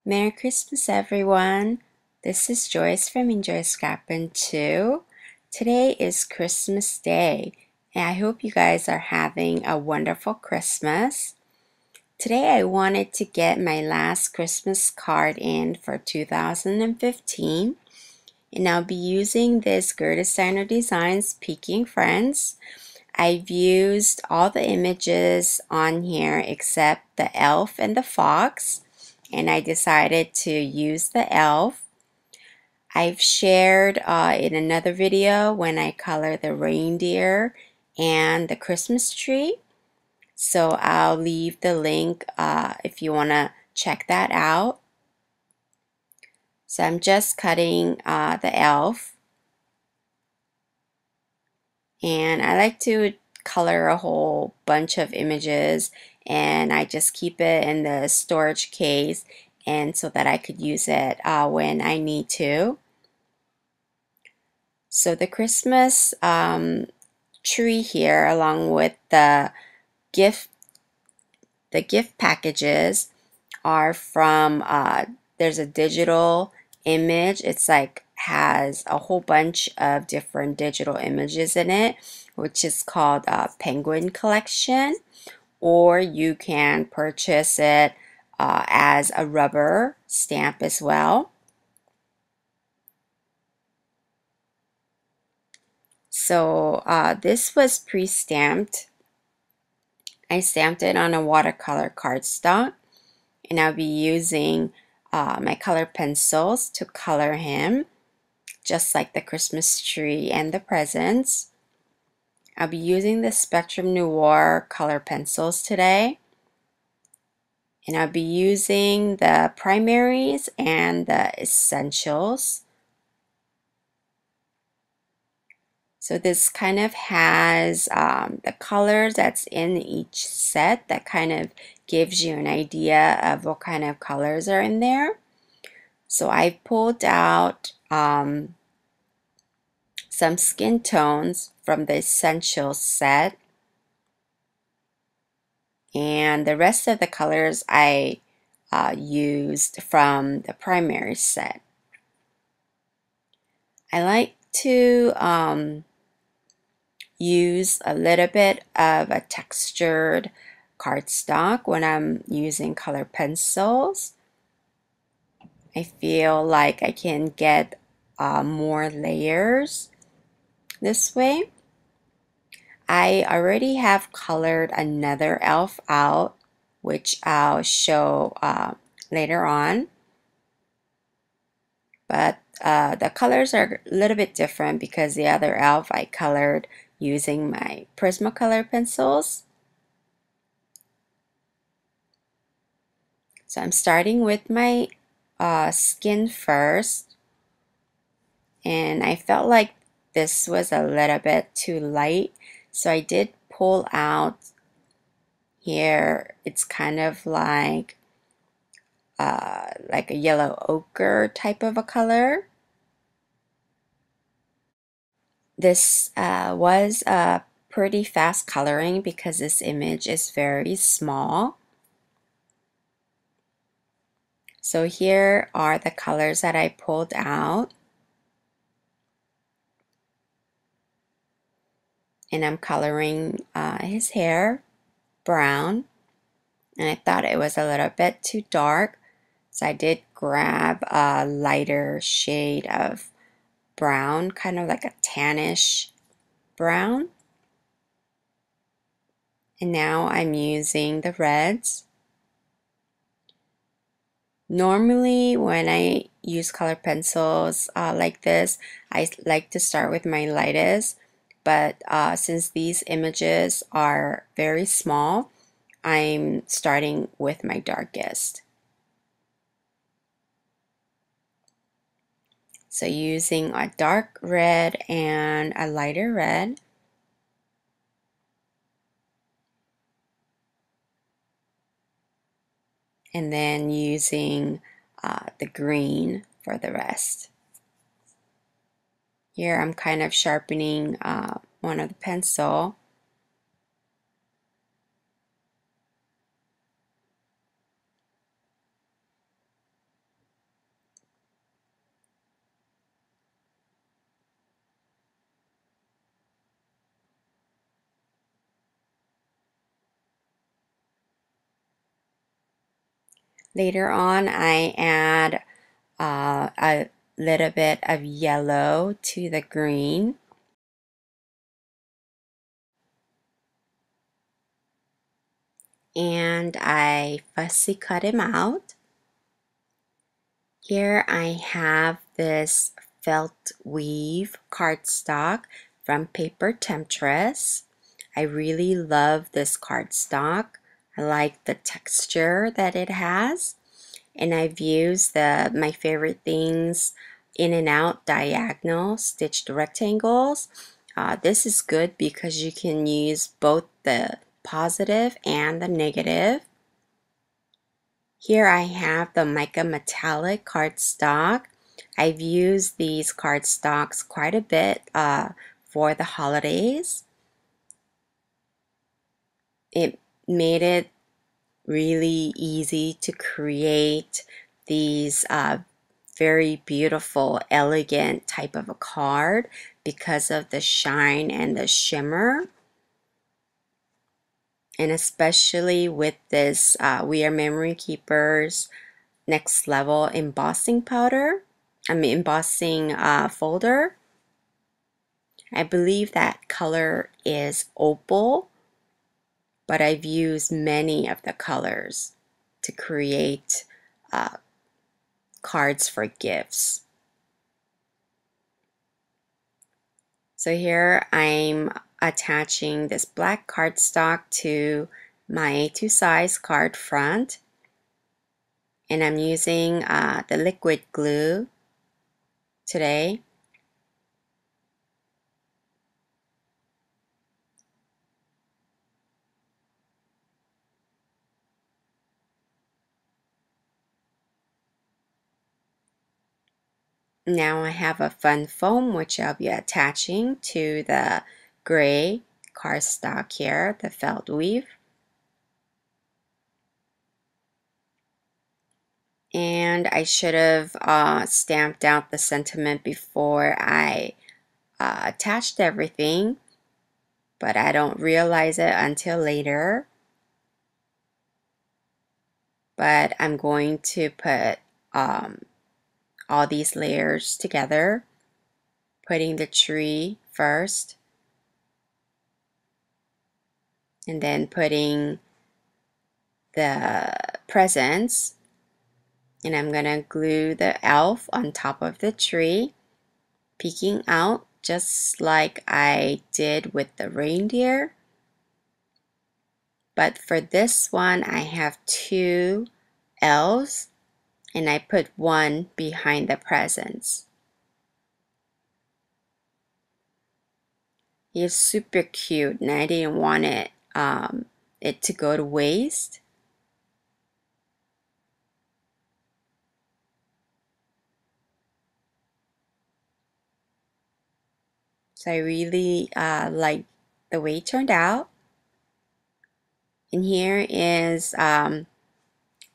Merry Christmas, everyone. This is Joyce from Enjoy Scrappin' 2. Today is Christmas Day, and I hope you guys are having a wonderful Christmas. Today I wanted to get my last Christmas card in for 2015, and I'll be using this Gerda Steiner Designs Peekin Friends. I've used all the images on here except the elf and the fox, and I decided to use the elf. I've shared in another video when I color the reindeer and the Christmas tree, so I'll leave the link if you want to check that out. So I'm just cutting the elf, and I like to color a whole bunch of images, and I just keep it in the storage case and so that I could use it when I need to. So the Christmas tree here, along with the gift packages, are from there's a digital image. It's like has a whole bunch of different digital images in it, which is called Penguin Collection, or you can purchase it as a rubber stamp as well. So this was pre-stamped. I stamped it on a watercolor cardstock, and I'll be using my color pencils to color him, just like the Christmas tree and the presents. I'll be using the Spectrum Noir color pencils today, and I'll be using the primaries and the essentials. So this kind of has the colors that's in each set that kind of gives you an idea of what kind of colors are in there. So I pulled out some skin tones from the essentials set, and the rest of the colors I used from the primary set. I like to use a little bit of a textured cardstock when I'm using color pencils. I feel like I can get more layers this way. I already have colored another elf out, which I'll show later on. But the colors are a little bit different because the other elf I colored using my Prismacolor pencils. So I'm starting with my skin first, and I felt like this was a little bit too light, so I did pull out here. It's kind of like a yellow ochre type of a color. This was a pretty fast coloring because this image is very small. So here are the colors that I pulled out, and I'm coloring his hair brown, and I thought it was a little bit too dark, so I did grab a lighter shade of brown, kind of like a tannish brown. And now I'm using the reds. Normally when I use color pencils like this, I like to start with my lightest, but since these images are very small, I'm starting with my darkest. So using a dark red and a lighter red. And then using the green for the rest. Here I'm kind of sharpening one of the pencil. Later on, I add a little bit of yellow to the green. And I fussy cut him out. Here I have this felt weave cardstock from PaperTemptress. I really love this cardstock. I like the texture that it has. And I've used my favorite things, in and out diagonal stitched rectangles. This is good because you can use both the positive and the negative. Here I have the Mica Metallic cardstock. I've used these cardstocks quite a bit for the holidays. It made it really easy to create these very beautiful, elegant type of a card because of the shine and the shimmer. And especially with this We Are Memory Keepers Next Level embossing embossing folder. I believe that color is opal, but I've used many of the colors to create cards for gifts. So here I'm attaching this black cardstock to my A2 size card front, and I'm using the liquid glue today. Now I have a fun foam which I'll be attaching to the gray cardstock here, the felt weave. And I should have stamped out the sentiment before I attached everything, but I don't realize it until later. But I'm going to put all these layers together, putting the tree first, and then putting the presents, and I'm gonna glue the elf on top of the tree, peeking out just like I did with the reindeer. But for this one I have two elves, and I put one behind the presents. He's super cute, and I didn't want it to go to waste. So I really like the way it turned out. And here is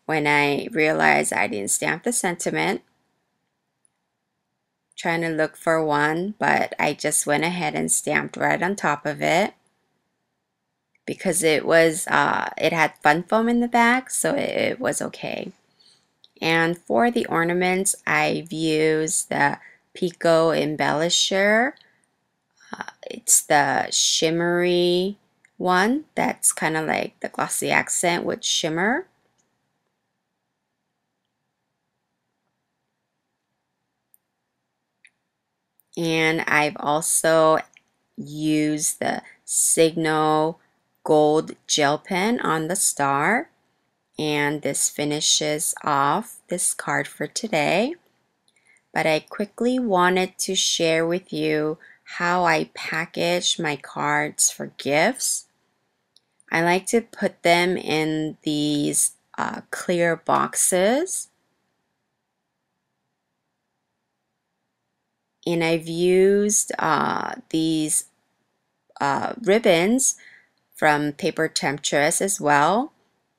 when I realized I didn't stamp the sentiment. Trying to look for one, but I just went ahead and stamped right on top of it because it had fun foam in the back, so it was okay. And for the ornaments, I've used the Pico embellisher. It's the shimmery one that's kind of like the glossy accent with shimmer. And I've also used the Signal gold gel pen on the star, and this finishes off this card for today. But I quickly wanted to share with you how I package my cards for gifts. I like to put them in these clear boxes, and I've used these ribbons from PaperTemptress as well.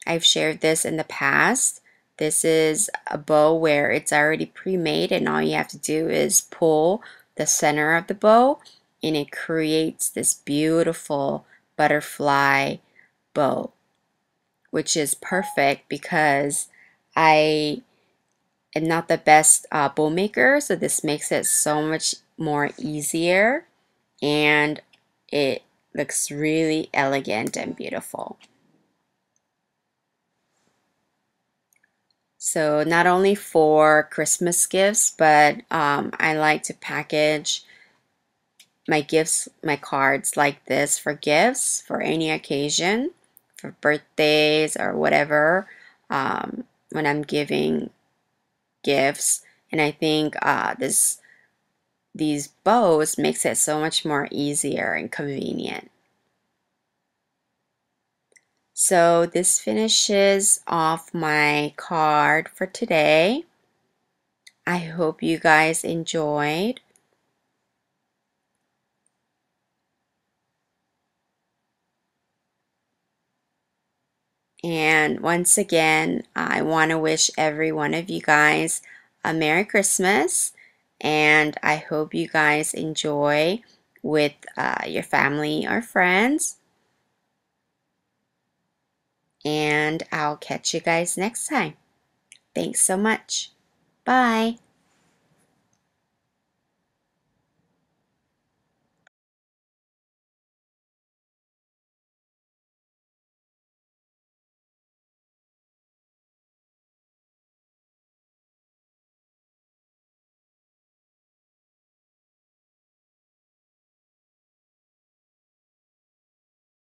I've shared this in the past. This is a bow where it's already pre-made, and all you have to do is pull the center of the bow, and it creates this beautiful butterfly bow, which is perfect because I am not the best bow maker, so this makes it so much more easier, and it looks really elegant and beautiful. So not only for Christmas gifts, but I like to package my gifts, my cards like this for gifts for any occasion, for birthdays or whatever, when I'm giving gifts. And I think these bows makes it so much more easier and convenient. So this finishes off my card for today. I hope you guys enjoyed. And once again, I want to wish every one of you guys a Merry Christmas. And I hope you guys enjoy with your family or friends. And I'll catch you guys next time. Thanks so much. Bye.